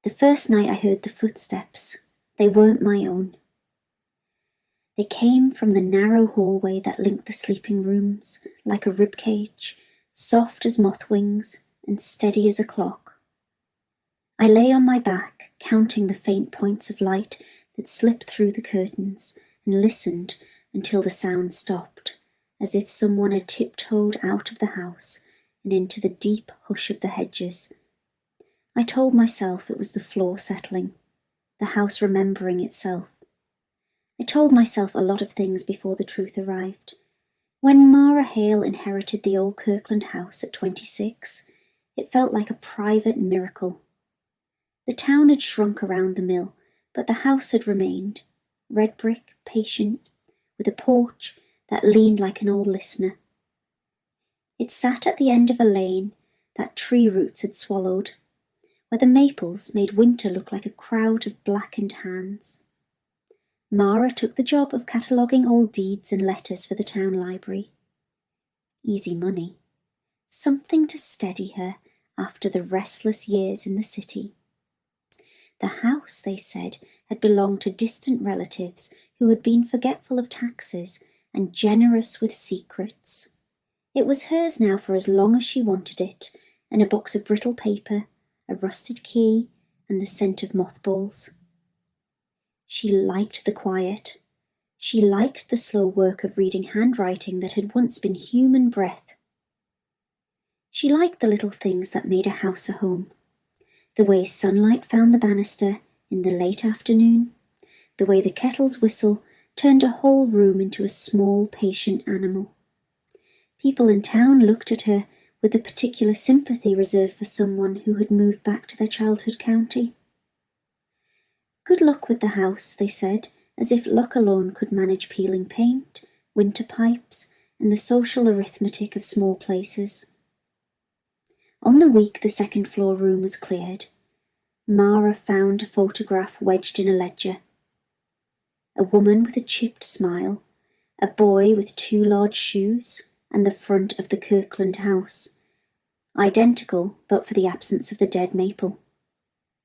The first night I heard the footsteps, they weren't my own. They came from the narrow hallway that linked the sleeping rooms, like a ribcage, soft as moth wings and steady as a clock. I lay on my back, counting the faint points of light that slipped through the curtains, and listened until the sound stopped, as if someone had tiptoed out of the house and into the deep hush of the hedges. I told myself it was the floor settling, the house remembering itself. I told myself a lot of things before the truth arrived. When Mara Hale inherited the old Kirkland house at 26, it felt like a private miracle. The town had shrunk around the mill, but the house had remained, red brick, patient, with a porch that leaned like an old listener. It sat at the end of a lane that tree roots had swallowed, where the maples made winter look like a crowd of blackened hands. Mara took the job of cataloguing old deeds and letters for the town library. Easy money. Something to steady her after the restless years in the city. The house, they said, had belonged to distant relatives who had been forgetful of taxes and generous with secrets. It was hers now for as long as she wanted it, and a box of brittle paper, a rusted key, and the scent of mothballs. She liked the quiet. She liked the slow work of reading handwriting that had once been human breath. She liked the little things that made a house a home. The way sunlight found the banister in the late afternoon, the way the kettle's whistle turned a whole room into a small, patient animal. People in town looked at her with the particular sympathy reserved for someone who had moved back to their childhood county. Good luck with the house, they said, as if luck alone could manage peeling paint, winter pipes, and the social arithmetic of small places. On the week the second-floor room was cleared, Mara found a photograph wedged in a ledger. A woman with a chipped smile, a boy with 2 large shoes, and the front of the Kirkland house. Identical, but for the absence of the dead maple.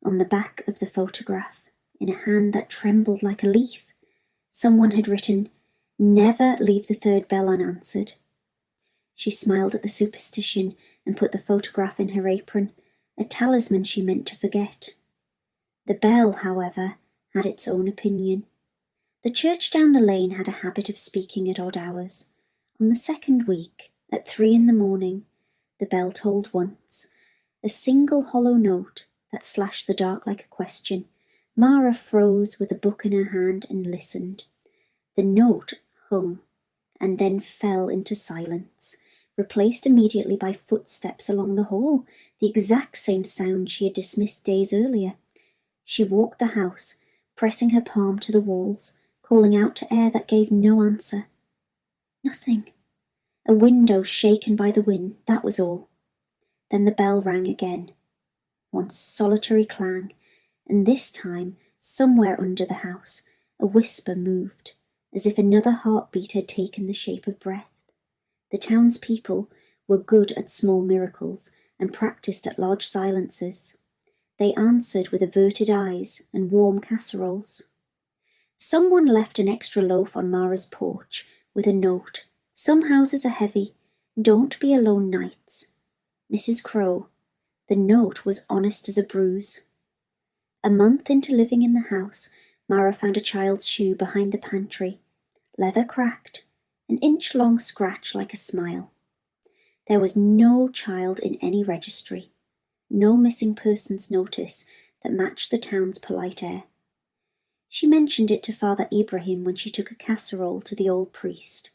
On the back of the photograph, in a hand that trembled like a leaf, someone had written, "Never leave the third bell unanswered." She smiled at the superstition and put the photograph in her apron, a talisman she meant to forget. The bell, however, had its own opinion. The church down the lane had a habit of speaking at odd hours. On the second week, at 3 in the morning, the bell tolled once, a single hollow note that slashed the dark like a question. Mara froze with a book in her hand and listened. The note hung and then fell into silence, replaced immediately by footsteps along the hall, the exact same sound she had dismissed days earlier. She walked the house, pressing her palm to the walls, calling out to air that gave no answer. Nothing. A window shaken by the wind, that was all. Then the bell rang again. One solitary clang, and this time, somewhere under the house, a whisper moved, as if another heartbeat had taken the shape of breath. The townspeople were good at small miracles and practised at large silences. They answered with averted eyes and warm casseroles. Someone left an extra loaf on Mara's porch with a note. Some houses are heavy. Don't be alone nights. Mrs. Crow. The note was honest as a bruise. A month into living in the house, Mara found a child's shoe behind the pantry. Leather cracked, an inch-long scratch like a smile. There was no child in any registry, no missing persons notice that matched the town's polite air. She mentioned it to Father Ibrahim when she took a casserole to the old priest,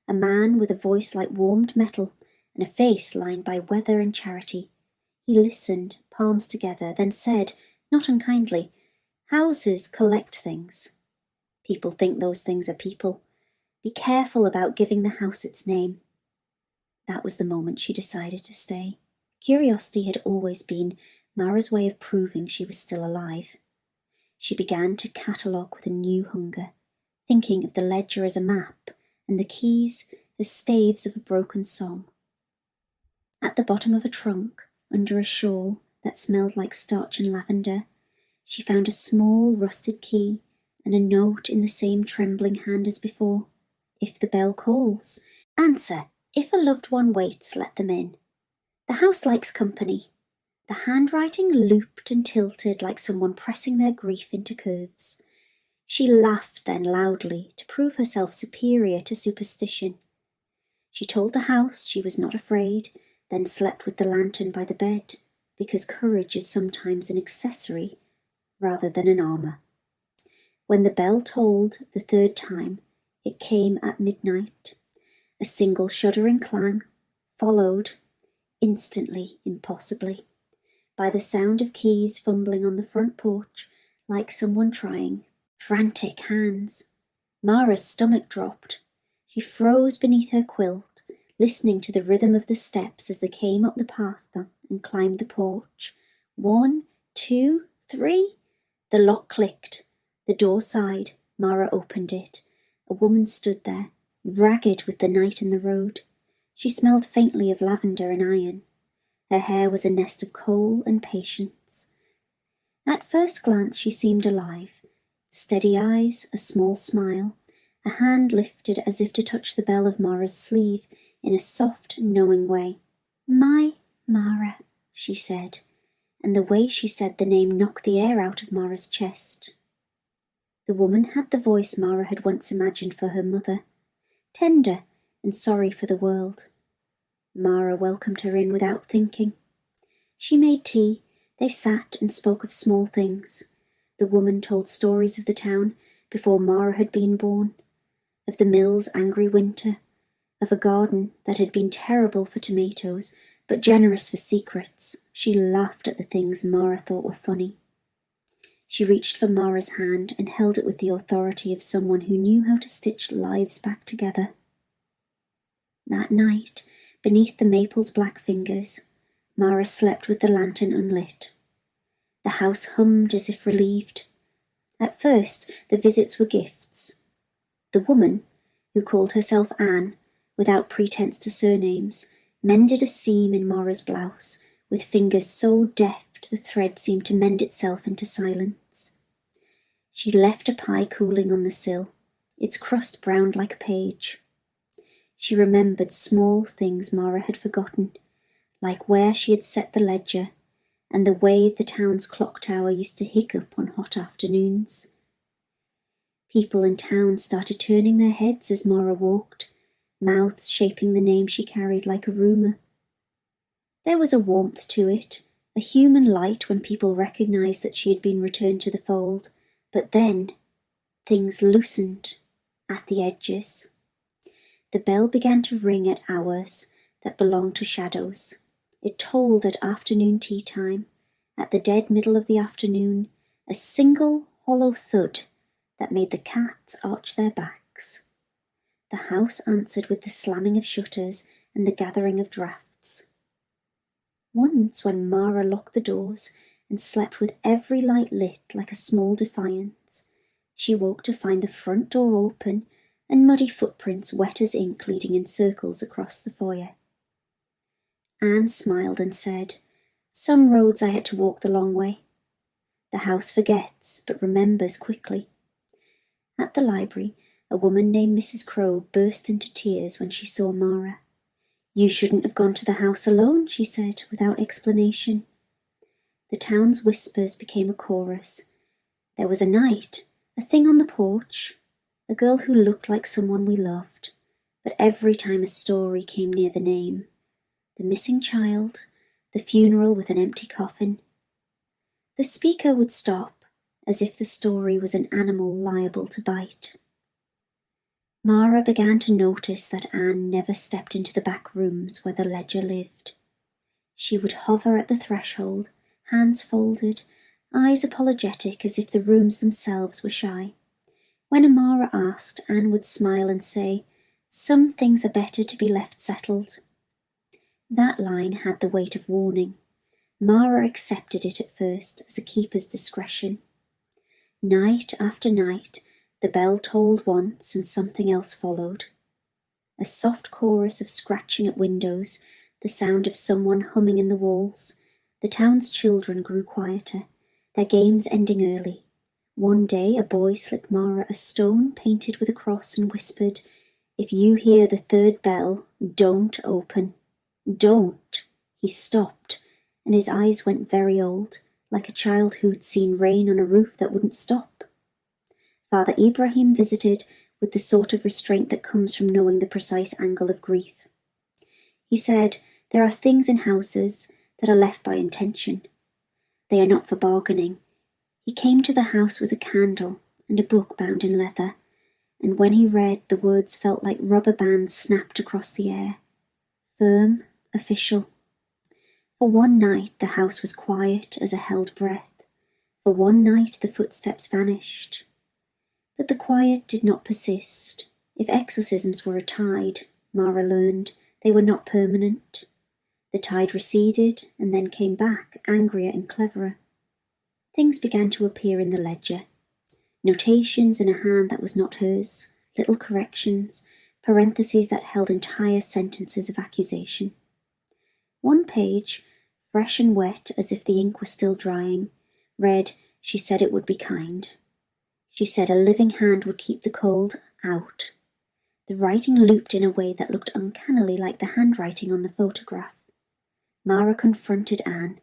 a man with a voice like warmed metal and a face lined by weather and charity. He listened, palms together, then said, not unkindly, "Houses collect things. People think those things are people. Be careful about giving the house its name." That was the moment she decided to stay. Curiosity had always been Mara's way of proving she was still alive. She began to catalogue with a new hunger, thinking of the ledger as a map and the keys as staves of a broken song. At the bottom of a trunk, under a shawl that smelled like starch and lavender, She found a small rusted key and a note in the same trembling hand as before. If the bell calls, answer. If a loved one waits, let them in. The house likes company. The handwriting looped and tilted like someone pressing their grief into curves. She laughed then loudly to prove herself superior to superstition. She told the house she was not afraid, then slept with the lantern by the bed, because courage is sometimes an accessory rather than an armour. When the bell tolled the third time, it came at midnight. A single shuddering clang, followed, instantly, impossibly, by the sound of keys fumbling on the front porch like someone trying. Frantic hands. Mara's stomach dropped. She froze beneath her quilt, listening to the rhythm of the steps as they came up the path and climbed the porch. 1, 2, 3. The lock clicked. The door sighed. Mara opened it. A woman stood there, ragged with the night and the road. She smelled faintly of lavender and iron. Her hair was a nest of coal and patience. At first glance she seemed alive. Steady eyes, a small smile, a hand lifted as if to touch the bell of Mara's sleeve in a soft, knowing way. My Mara, she said, and the way she said the name knocked the air out of Mara's chest. The woman had the voice Mara had once imagined for her mother, tender and sorry for the world. Mara welcomed her in without thinking. She made tea. They sat and spoke of small things. The woman told stories of the town before Mara had been born, of the mill's angry winter, of a garden that had been terrible for tomatoes, but generous for secrets. She laughed at the things Mara thought were funny. She reached for Mara's hand and held it with the authority of someone who knew how to stitch lives back together. That night, beneath the maple's black fingers, Mara slept with the lantern unlit. The house hummed as if relieved. At first, the visits were gifts. The woman, who called herself Anne, without pretense to surnames, mended a seam in Mara's blouse, with fingers so deft the thread seemed to mend itself into silence. She left a pie cooling on the sill, its crust browned like a page. She remembered small things Mara had forgotten, like where she had set the ledger, and the way the town's clock tower used to hiccup on hot afternoons. People in town started turning their heads as Mara walked, mouths shaping the name she carried like a rumour. There was a warmth to it, a human light when people recognised that she had been returned to the fold, but then things loosened at the edges. The bell began to ring at hours that belonged to shadows. It tolled at afternoon tea time, at the dead middle of the afternoon, a single hollow thud that made the cats arch their backs. The house answered with the slamming of shutters and the gathering of draughts. Once, when Mara locked the doors and slept with every light lit like a small defiance, she woke to find the front door open and muddy footprints wet as ink leading in circles across the foyer. Anne smiled and said, "Some roads I had to walk the long way." The house forgets, but remembers quickly. At the library, a woman named Mrs. Crow burst into tears when she saw Mara. "You shouldn't have gone to the house alone," she said, without explanation. The town's whispers became a chorus. There was a night, a thing on the porch, a girl who looked like someone we loved, but every time a story came near the name, the missing child, the funeral with an empty coffin, the speaker would stop, as if the story was an animal liable to bite. Mara began to notice that Anne never stepped into the back rooms where the ledger lived. She would hover at the threshold, hands folded, eyes apologetic as if the rooms themselves were shy. When Amara asked, Anne would smile and say, "Some things are better to be left settled." That line had the weight of warning. Mara accepted it at first as a keeper's discretion. Night after night, the bell tolled once and something else followed. A soft chorus of scratching at windows, the sound of someone humming in the walls. The town's children grew quieter. their games ending early. One day a boy slipped Mara a stone painted with a cross and whispered, "If you hear the third bell, don't open. Don't." He stopped, and his eyes went very old, like a child who'd seen rain on a roof that wouldn't stop. Father Ibrahim visited with the sort of restraint that comes from knowing the precise angle of grief. He said, "There are things in houses that are left by intention. They are not for bargaining." He came to the house with a candle and a book bound in leather, and when he read, the words felt like rubber bands snapped across the air. Firm, official. For one night the house was quiet as a held breath. For one night the footsteps vanished. But the quiet did not persist. If exorcisms were a tide, Mara learned, they were not permanent. The tide receded and then came back, angrier and cleverer. Things began to appear in the ledger. Notations in a hand that was not hers, little corrections, parentheses that held entire sentences of accusation. One page, fresh and wet as if the ink was still drying, read, "She said it would be kind. She said a living hand would keep the cold out." The writing looped in a way that looked uncannily like the handwriting on the photograph. Mara confronted Anne.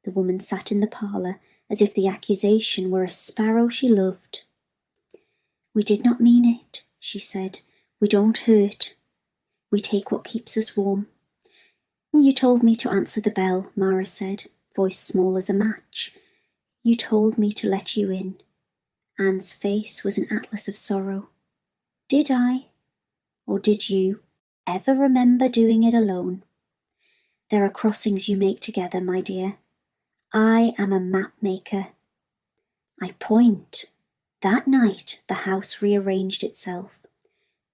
The woman sat in the parlour as if the accusation were a sparrow she loved. "We did not mean it," she said. "We don't hurt. We take what keeps us warm." "You told me to answer the bell," Mara said, voice small as a match. "You told me to let you in." Anne's face was an atlas of sorrow. "Did I? Or did you ever remember doing it alone? There are crossings you make together, my dear. I am a map maker. I point." That night the house rearranged itself.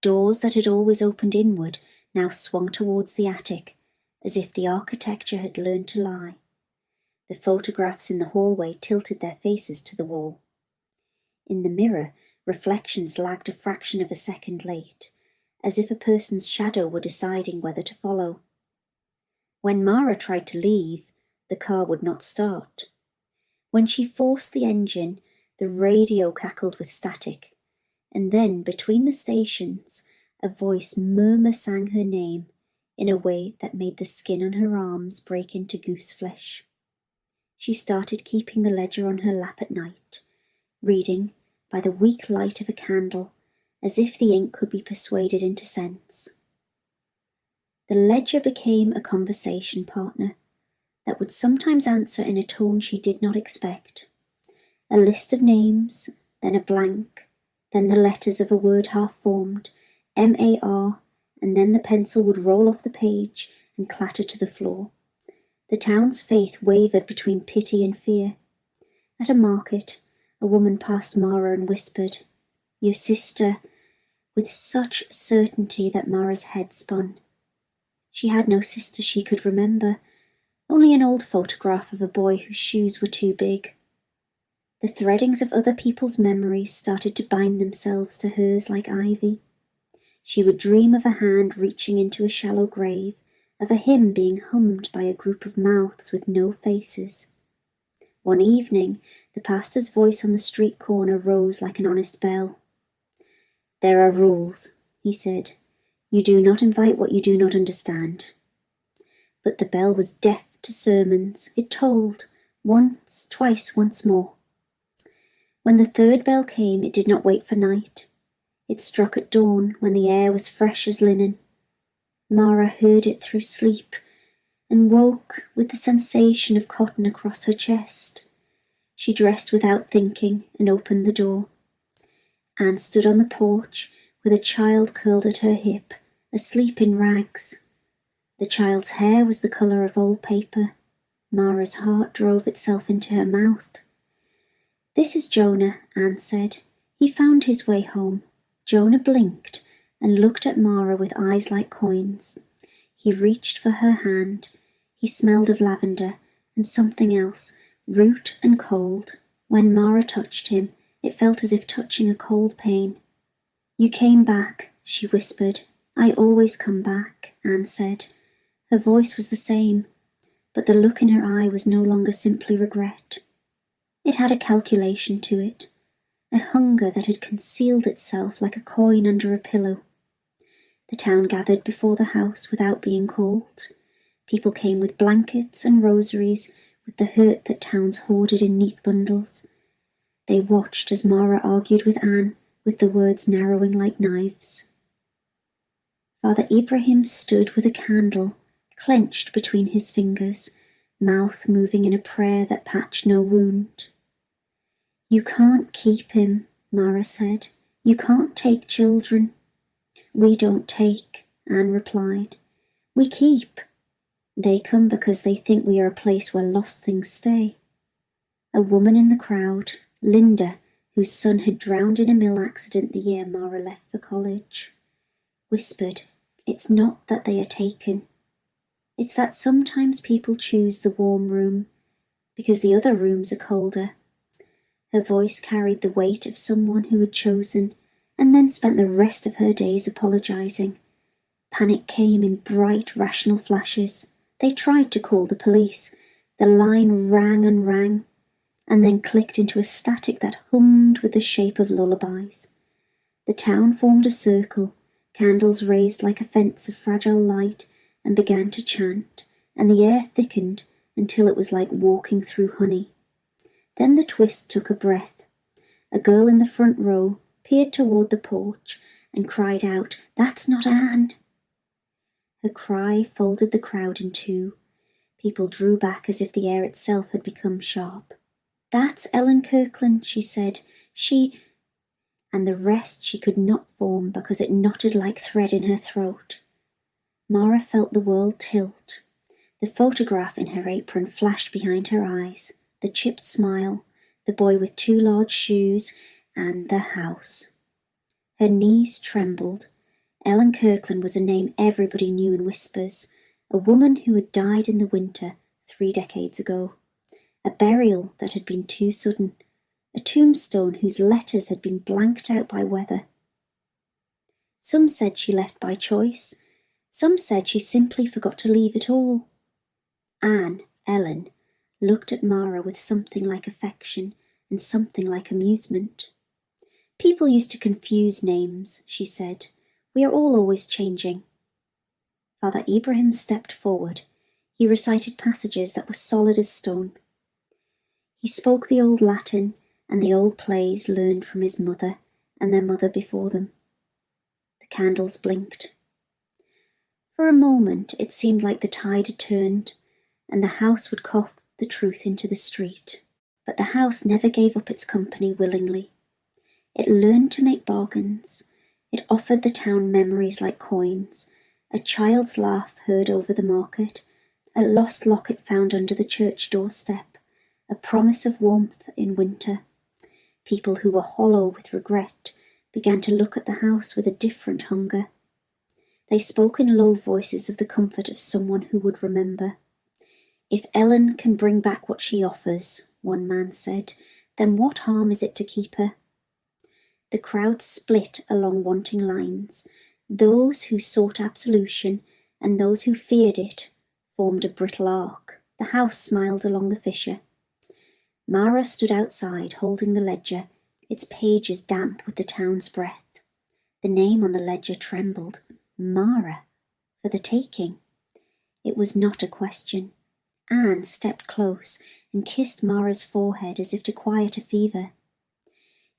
Doors that had always opened inward now swung towards the attic, as if the architecture had learned to lie. The photographs in the hallway tilted their faces to the wall. In the mirror, reflections lagged a fraction of a second late, as if a person's shadow were deciding whether to follow. When Mara tried to leave, the car would not start. When she forced the engine, the radio cackled with static, and then, between the stations, a voice murmur-sang her name in a way that made the skin on her arms break into goose-flesh. She started keeping the ledger on her lap at night, reading by the weak light of a candle, as if the ink could be persuaded into sense. The ledger became a conversation partner that would sometimes answer in a tone she did not expect. A list of names, then a blank, then the letters of a word half-formed, M-A-R, and then the pencil would roll off the page and clatter to the floor. The town's faith wavered between pity and fear. At a market, a woman passed Mara and whispered, "Your sister," with such certainty that Mara's head spun. She had no sister she could remember, only an old photograph of a boy whose shoes were too big. The threadings of other people's memories started to bind themselves to hers like ivy. She would dream of a hand reaching into a shallow grave, of a hymn being hummed by a group of mouths with no faces. One evening, the pastor's voice on the street corner rose like an honest bell. "There are rules," he said. "You do not invite what you do not understand." But the bell was deaf to sermons. It tolled, once, twice, once more. When the third bell came, it did not wait for night. It struck at dawn, when the air was fresh as linen. Mara heard it through sleep, and woke with the sensation of cotton across her chest. She dressed without thinking, and opened the door. Anne stood on the porch, with a child curled at her hip, asleep in rags. The child's hair was the colour of old paper. Mara's heart drove itself into her mouth. "This is Jonah," Anne said. "He found his way home." Jonah blinked and looked at Mara with eyes like coins. He reached for her hand. He smelled of lavender and something else, root and cold. When Mara touched him, it felt as if touching a cold pain. "You came back," she whispered. "I always come back," Anne said. Her voice was the same, but the look in her eye was no longer simply regret. It had a calculation to it, a hunger that had concealed itself like a coin under a pillow. The town gathered before the house without being called. People came with blankets and rosaries, with the hurt that towns hoarded in neat bundles. They watched as Mara argued with Anne, with the words narrowing like knives. Father Ibrahim stood with a candle clenched between his fingers, mouth moving in a prayer that patched no wound. "You can't keep him," Mara said. "You can't take children." "We don't take," Anne replied. "We keep. They come because they think we are a place where lost things stay." A woman in the crowd, Linda, whose son had drowned in a mill accident the year Mara left for college, whispered, "It's not that they are taken. It's that sometimes people choose the warm room because the other rooms are colder." Her voice carried the weight of someone who had chosen and then spent the rest of her days apologizing. Panic came in bright, rational flashes. They tried to call the police. The line rang and rang, and then clicked into a static that hummed with the shape of lullabies. The town formed a circle, candles raised like a fence of fragile light, and began to chant, and the air thickened until it was like walking through honey. Then the twist took a breath. A girl in the front row peered toward the porch and cried out, "That's not Anne!" Her cry folded the crowd in two. People drew back as if the air itself had become sharp. "That's Ellen Kirkland," she said. "She—" And the rest she could not form because it knotted like thread in her throat. Mara felt the world tilt. The photograph in her apron flashed behind her eyes, the chipped smile, the boy with too large shoes, and the house. Her knees trembled. Ellen Kirkland was a name everybody knew in whispers, a woman who had died in the winter 3 decades ago, a burial that had been too sudden, a tombstone whose letters had been blanked out by weather. Some said she left by choice, some said she simply forgot to leave at all. Ellen, looked at Mara with something like affection and something like amusement. "People used to confuse names," she said. "We are all always changing." Father Ibrahim stepped forward. He recited passages that were solid as stone. He spoke the old Latin and the old plays learned from his mother and their mother before them. The candles blinked. For a moment it seemed like the tide had turned and the house would cough the truth into the street. But the house never gave up its company willingly. It learned to make bargains. It offered the town memories like coins, a child's laugh heard over the market, a lost locket found under the church doorstep, a promise of warmth in winter. People who were hollow with regret began to look at the house with a different hunger. They spoke in low voices of the comfort of someone who would remember. "If Ellen can bring back what she offers," one man said, "then what harm is it to keep her?" The crowd split along wanting lines. Those who sought absolution and those who feared it formed a brittle arc. The house smiled along the fissure. Mara stood outside, holding the ledger, its pages damp with the town's breath. The name on the ledger trembled. Mara, for the taking. It was not a question. Anne stepped close and kissed Mara's forehead as if to quiet a fever.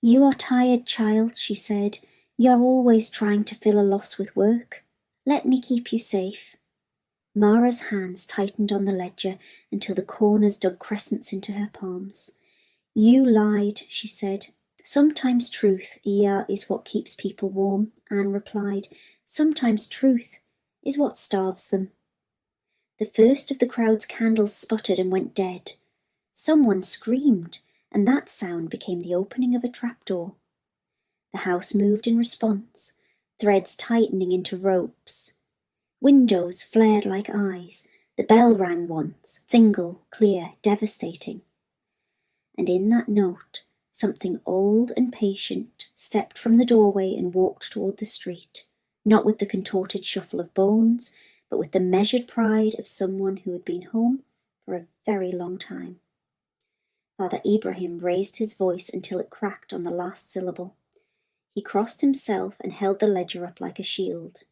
"You are tired, child," she said. "You are always trying to fill a loss with work. Let me keep you safe." Mara's hands tightened on the ledger until the corners dug crescents into her palms. "You lied," she said. "Sometimes truth, Iya, is what keeps people warm," Anne replied. "Sometimes truth is what starves them." The first of the crowd's candles sputtered and went dead. Someone screamed, and that sound became the opening of a trapdoor. The house moved in response, threads tightening into ropes. Windows flared like eyes. The bell rang once, single, clear, devastating. And in that note, something old and patient stepped from the doorway and walked toward the street, not with the contorted shuffle of bones, but with the measured pride of someone who had been home for a very long time. Father Ibrahim raised his voice until it cracked on the last syllable. He crossed himself and held the ledger up like a shield.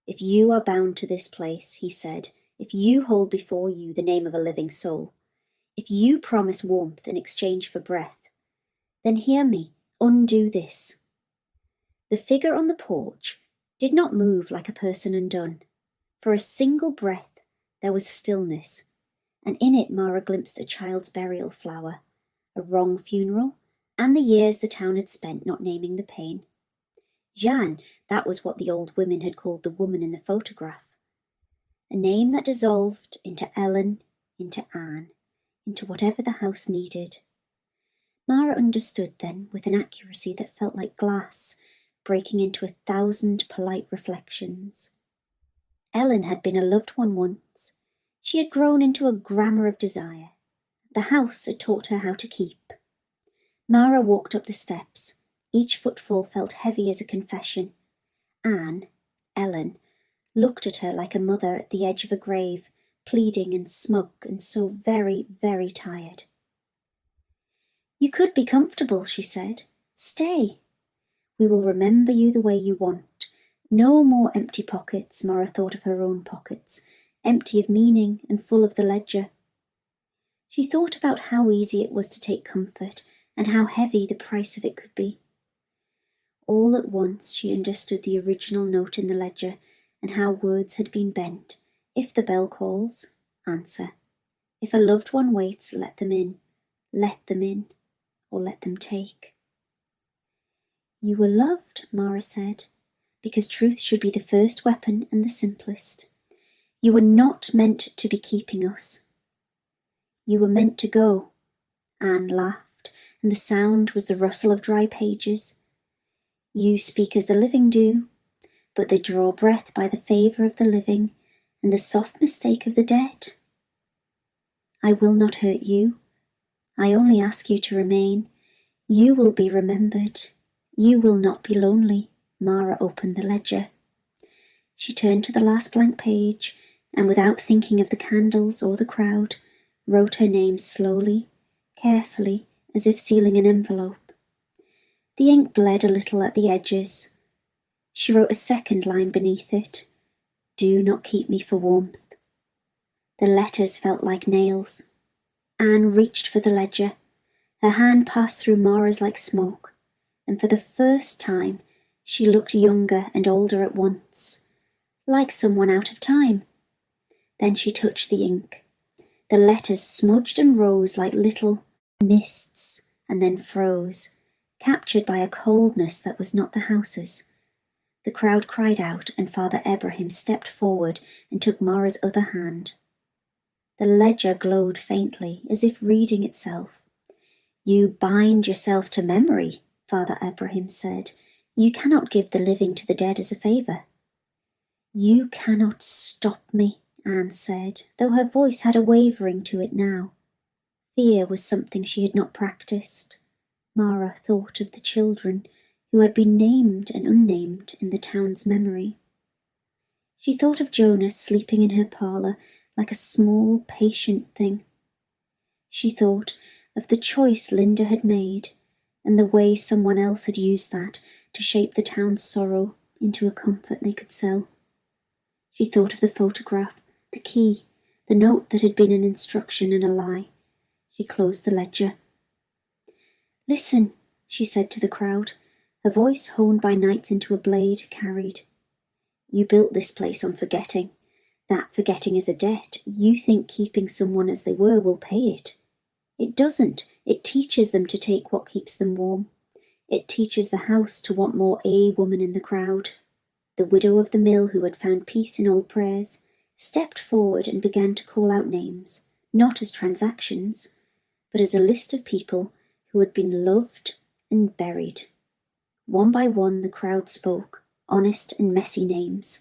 If you are bound to this place, he said, if you hold before you the name of a living soul, if you promise warmth in exchange for breath, then hear me, undo this. The figure on the porch did not move like a person undone. For a single breath there was stillness, and in it Mara glimpsed a child's burial flower, a wrong funeral, and the years the town had spent not naming the pain. Jeanne, that was what the old women had called the woman in the photograph. A name that dissolved into Ellen, into Anne, into whatever the house needed. Mara understood then with an accuracy that felt like glass, breaking into 1,000 polite reflections. Ellen had been a loved one once. She had grown into a grammar of desire. The house had taught her how to keep. Mara walked up the steps. Each footfall felt heavy as a confession. Anne, Ellen, looked at her like a mother at the edge of a grave, pleading and smug and so very, very tired. You could be comfortable, she said. Stay. We will remember you the way you want. No more empty pockets, Mara thought of her own pockets, empty of meaning and full of the ledger. She thought about how easy it was to take comfort and how heavy the price of it could be. All at once she understood the original note in the ledger and how words had been bent. If the bell calls, answer. If a loved one waits, let them in, or let them take. You were loved, Mara said, because truth should be the first weapon and the simplest. You were not meant to be keeping us. You were meant to go. Anne laughed, and the sound was the rustle of dry pages. You speak as the living do, but they draw breath by the favour of the living and the soft mistake of the dead. I will not hurt you. I only ask you to remain. You will be remembered. You will not be lonely. Mara opened the ledger. She turned to the last blank page, and without thinking of the candles or the crowd, wrote her name slowly, carefully, as if sealing an envelope. The ink bled a little at the edges. She wrote a second line beneath it. Do not keep me for warmth. The letters felt like nails. Anne reached for the ledger. Her hand passed through Mara's like smoke, and for the first time she looked younger and older at once, like someone out of time. Then she touched the ink. The letters smudged and rose like little mists, and then froze, captured by a coldness that was not the house's. The crowd cried out, and Father Ibrahim stepped forward and took Mara's other hand. The ledger glowed faintly, as if reading itself. You bind yourself to memory, Father Ibrahim said. You cannot give the living to the dead as a favour. You cannot stop me, Anne said, though her voice had a wavering to it now. Fear was something she had not practised. Mara thought of the children who had been named and unnamed in the town's memory. She thought of Jonas sleeping in her parlour like a small, patient thing. She thought of the choice Linda had made and the way someone else had used that to shape the town's sorrow into a comfort they could sell. She thought of the photograph, the key, the note that had been an instruction and a lie. She closed the ledger. Listen, she said to the crowd, her voice honed by nights into a blade carried. You built this place on forgetting. That forgetting is a debt. You think keeping someone as they were will pay it. It doesn't. It teaches them to take what keeps them warm. It teaches the house to want more a woman in the crowd. The widow of the mill who had found peace in old prayers stepped forward and began to call out names, not as transactions, but as a list of people who had been loved and buried. One by one the crowd spoke, honest and messy names.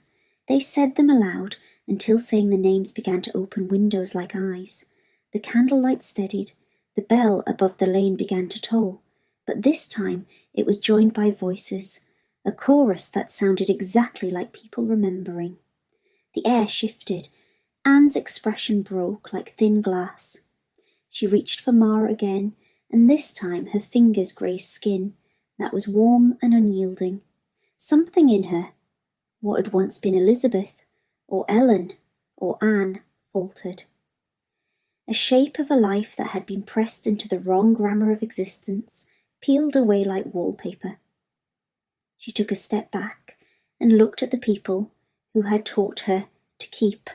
They said them aloud until saying the names began to open windows like eyes. The candlelight steadied, the bell above the lane began to toll, but this time it was joined by voices, a chorus that sounded exactly like people remembering. The air shifted. Anne's expression broke like thin glass. She reached for Mara again, and this time her fingers grazed skin that was warm and unyielding. Something in her, what had once been Elizabeth, or Ellen, or Anne, faltered. A shape of a life that had been pressed into the wrong grammar of existence peeled away like wallpaper. She took a step back and looked at the people who had taught her to keep,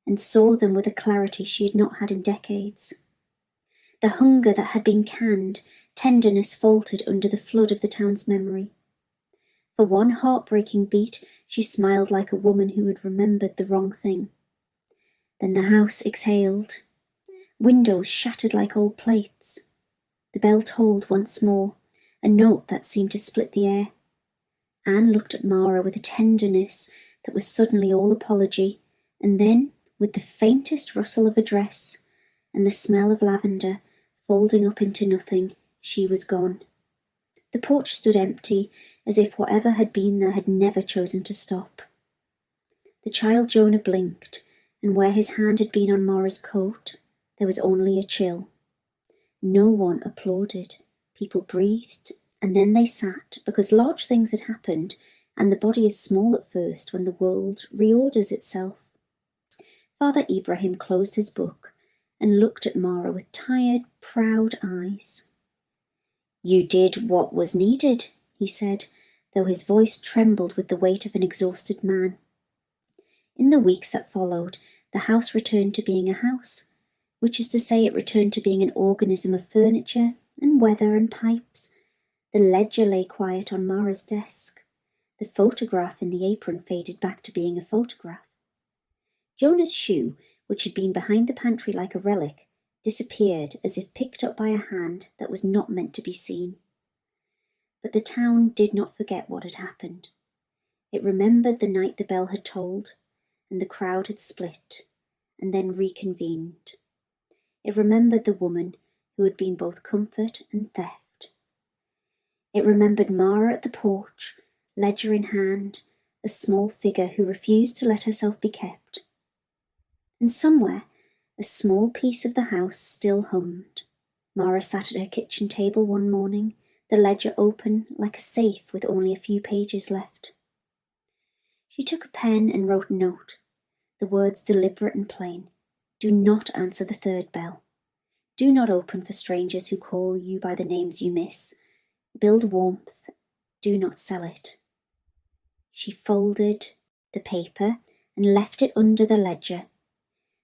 and saw them with a clarity she had not had in decades. The hunger that had been canned, tenderness faltered under the flood of the town's memory. For one heartbreaking beat, she smiled like a woman who had remembered the wrong thing. Then the house exhaled. Windows shattered like old plates. The bell tolled once more, a note that seemed to split the air. Anne looked at Mara with a tenderness that was suddenly all apology, and then, with the faintest rustle of a dress and the smell of lavender folding up into nothing, she was gone. The porch stood empty, as if whatever had been there had never chosen to stop. The child Jonah blinked, and where his hand had been on Mara's coat, there was only a chill. No one applauded. People breathed, and then they sat, because large things had happened, and the body is small at first when the world reorders itself. Father Ibrahim closed his book and looked at Mara with tired, proud eyes. "You did what was needed," he said, though his voice trembled with the weight of an exhausted man. In the weeks that followed, the house returned to being a house, which is to say it returned to being an organism of furniture and weather and pipes. The ledger lay quiet on Mara's desk. The photograph in the apron faded back to being a photograph. Jonah's shoe, which had been behind the pantry like a relic, disappeared as if picked up by a hand that was not meant to be seen. But the town did not forget what had happened. It remembered the night the bell had tolled, and the crowd had split, and then reconvened. It remembered the woman who had been both comfort and theft. It remembered Mara at the porch, ledger in hand, a small figure who refused to let herself be kept. And somewhere, a small piece of the house still hummed. Mara sat at her kitchen table one morning, the ledger open like a safe with only a few pages left. She took a pen and wrote a note, the words deliberate and plain. Do not answer the third bell. Do not open for strangers who call you by the names you miss. Build warmth. Do not sell it. She folded the paper and left it under the ledger,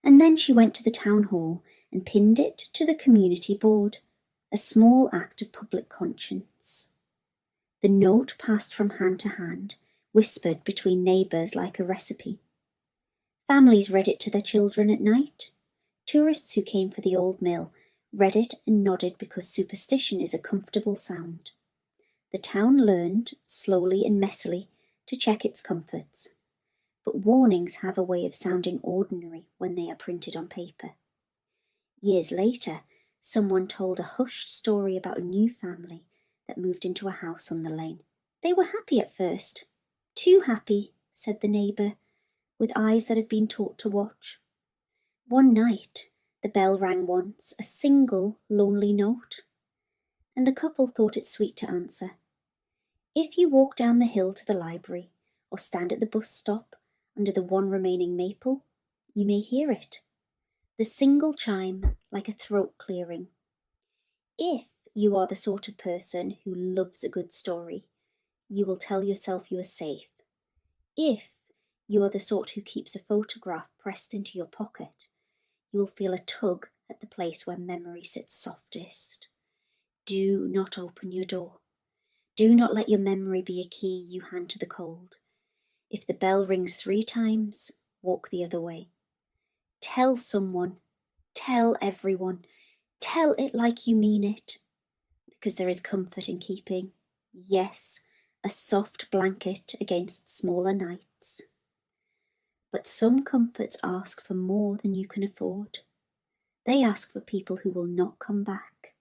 and then she went to the town hall and pinned it to the community board, a small act of public conscience. The note passed from hand to hand, whispered between neighbours like a recipe. Families read it to their children at night. Tourists who came for the old mill read it and nodded because superstition is a comfortable sound. The town learned, slowly and messily, to check its comforts. But warnings have a way of sounding ordinary when they are printed on paper. Years later, someone told a hushed story about a new family that moved into a house on the lane. They were happy at first. Too happy, said the neighbour, with eyes that had been taught to watch. One night, the bell rang once, a single, lonely note, and the couple thought it sweet to answer. If you walk down the hill to the library, or stand at the bus stop under the one remaining maple, you may hear it. The single chime, like a throat clearing. If you are the sort of person who loves a good story, you will tell yourself you are safe. If you are the sort who keeps a photograph pressed into your pocket, you will feel a tug at the place where memory sits softest. Do not open your door. Do not let your memory be a key you hand to the cold. If the bell rings 3 times, walk the other way. Tell someone, tell everyone, tell it like you mean it, because there is comfort in keeping, yes, a soft blanket against smaller nights. But some comforts ask for more than you can afford. They ask for people who will not come back.